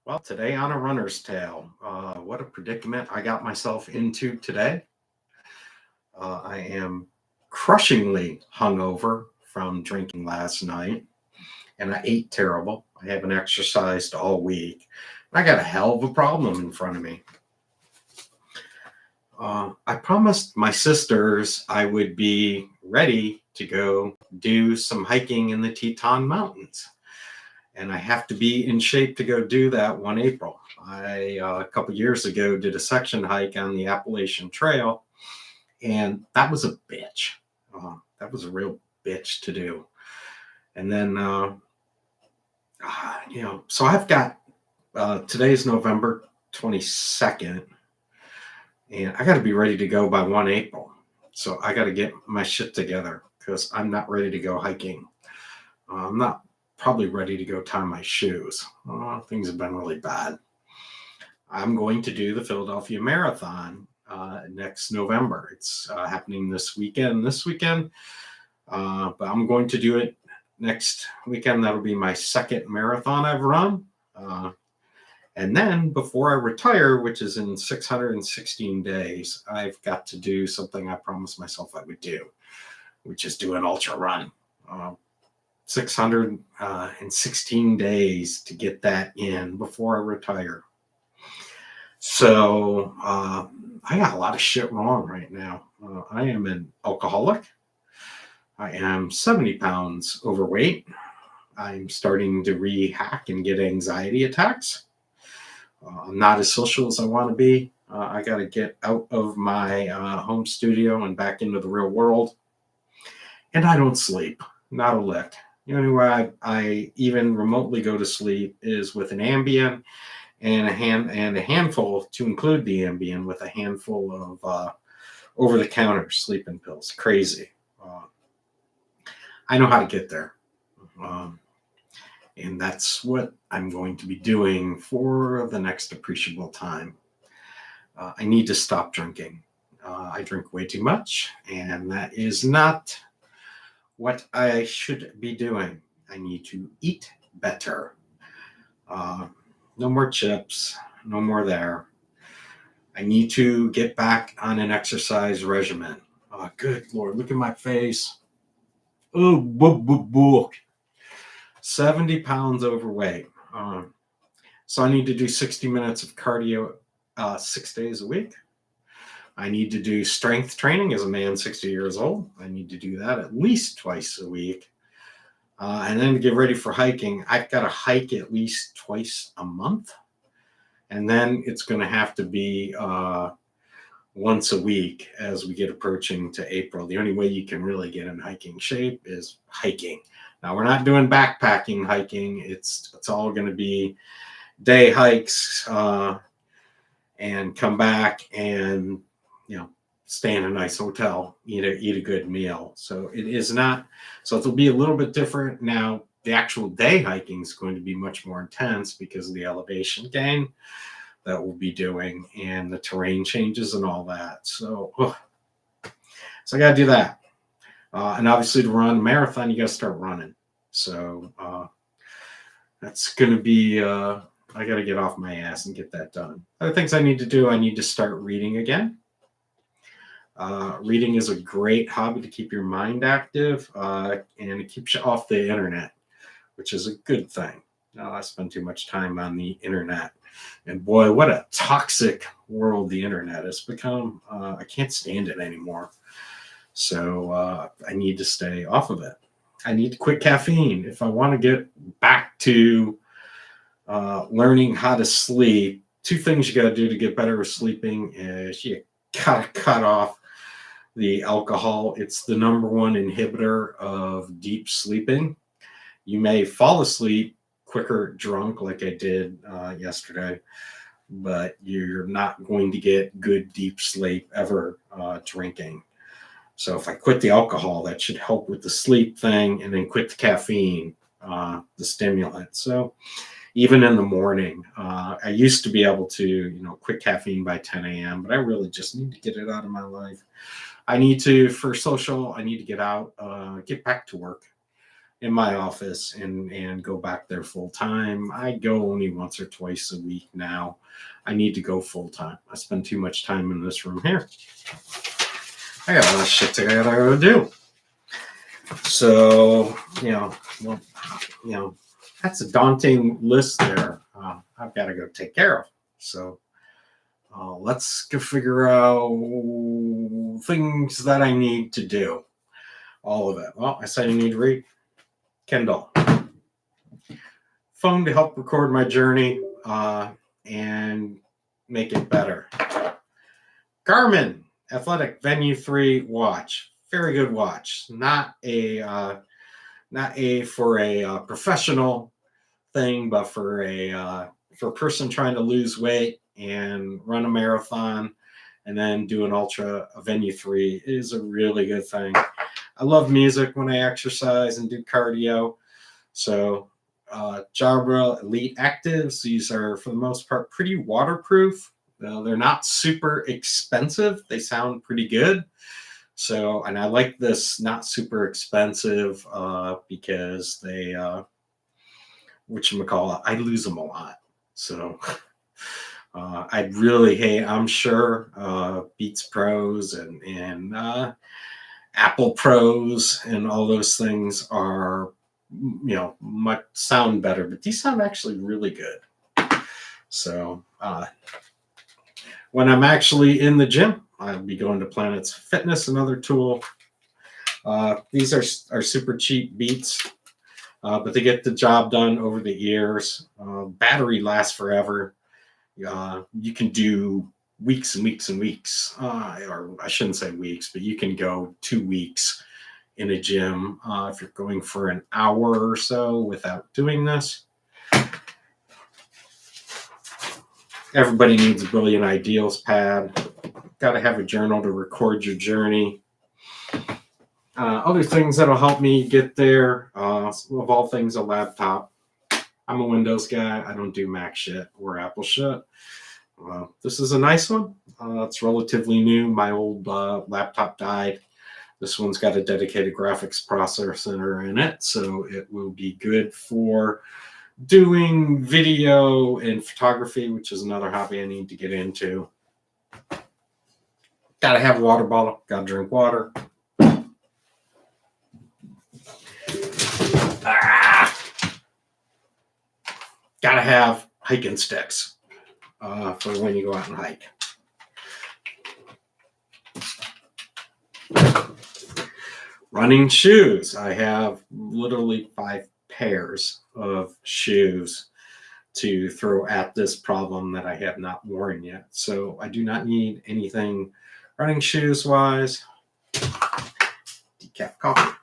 Well, today on a runner's tale, what a predicament I got myself into today. I am crushingly hungover from drinking last night, and I ate terrible. I haven't exercised all week. I got a hell of a problem in front of me. I promised my sisters I would be ready to go do some hiking in the Teton Mountains, and I have to be in shape to go do that one April. A couple years ago did a section hike on the Appalachian Trail, and that was a bitch. That was a real bitch to do. And then, so I've got today's November 22nd, and I got to be ready to go by 1 April. So I got to get my shit together because I'm not ready to go hiking. I'm not probably ready to go tie my shoes. Things have been really bad. I'm going to do the Philadelphia Marathon next November. It's happening this weekend. But I'm going to do it next weekend. That'll be my second marathon I've run. And then before I retire, which is in 616 days, I've got to do something I promised myself I would do, which is do an ultra run. 616 days to get that in before I retire. So I got a lot of shit wrong right now. I am an alcoholic. I am 70 pounds overweight. I'm starting to re-hack and get anxiety attacks. I'm not as social as I want to be. I got to get out of my home studio and back into the real world. And I don't sleep, not a lick. The only way I even remotely go to sleep is with an Ambien and a handful, to include the Ambien, with a handful of over-the-counter sleeping pills. Crazy. I know how to get there. And that's what I'm going to be doing for the next appreciable time. I need to stop drinking. I drink way too much, and that is not what I should be doing. I need to eat better. No more chips, no more there. I need to get back on an exercise regimen. Good Lord, look at my face. Oh, boo, boo, boo. 70 pounds overweight. So I need to do 60 minutes of cardio 6 days a week. I need to do strength training as a man 60 years old. I need to do that at least twice a week. And then to get ready for hiking, I've got to hike at least twice a month. And then it's going to have to be once a week as we get approaching to April. The only way you can really get in hiking shape is hiking. Now, we're not doing backpacking hiking. It's all going to be day hikes and come back and, stay in a nice hotel, eat a good meal. So it is not, so it'll be a little bit different. Now, the actual day hiking is going to be much more intense because of the elevation gain that we'll be doing and the terrain changes and all that. So I got to do that. And obviously to run a marathon, you got to start running. So that's going to be, I got to get off my ass and get that done. Other things I need to do, I need to start reading again. Reading is a great hobby to keep your mind active and it keeps you off the internet, which is a good thing. I spend too much time on the internet. And boy, what a toxic world the internet has become. I can't stand it anymore. So I need to stay off of it. I need to quit caffeine. If I want to get back to learning how to sleep, two things you got to do to get better with sleeping is you got to cut off the alcohol. It's the number one inhibitor of deep sleeping. You may fall asleep quicker drunk like I did yesterday, but you're not going to get good deep sleep ever drinking. So if I quit the alcohol, that should help with the sleep thing, and then quit the caffeine, the stimulant. So even in the morning, I used to be able to, quit caffeine by 10 a.m., but I really just need to get it out of my life. I need to, for social, I need to get out, get back to work. in my office and go back there full time. I go only once or twice a week now. I need to go full time. I spend too much time in this room here. I got a lot of shit I gotta do. So, that's a daunting list there. I've got to go take care of. So let's go figure out things that I need to do. All of it. Well, I said I need to read. Kindle. Phone to help record my journey and make it better. Garmin Athletic Venue 3 watch. Very good watch. Not a for a professional thing, but for a person trying to lose weight and run a marathon and then do an ultra. A Venue 3 is a really good thing. I love music when I exercise and do cardio. So Jabra Elite Actives, these are for the most part pretty waterproof. They're not super expensive. They sound pretty good. So, and I like this not super expensive because they, whatchamacallit, I lose them a lot. So I'd really hate, I'm sure Beats Pros and Apple Pros and all those things are, might sound better, but these sound actually really good. So when I'm actually in the gym, I'll be going to Planets Fitness, another tool. These are super cheap Beats, but they get the job done over the years. Battery lasts forever. You can do weeks and weeks and weeks, or I shouldn't say weeks, but you can go 2 weeks in a gym if you're going for an hour or so without doing this. Everybody needs a Brilliant Ideals pad. Got to have a journal to record your journey. Other things that'll help me get there, of all things, a laptop. I'm a Windows guy. I don't do Mac shit or Apple shit. This is a nice one. It's relatively new. My old laptop died. This one's got a dedicated graphics processor in it, so it will be good for doing video and photography, which is another hobby I need to get into. Gotta have a water bottle. Gotta drink water. Gotta have hiking sticks for when you go out and hike. Running shoes. I have literally 5 pairs of shoes to throw at this problem that I have not worn yet. So I do not need anything running shoes wise. Decaf coffee.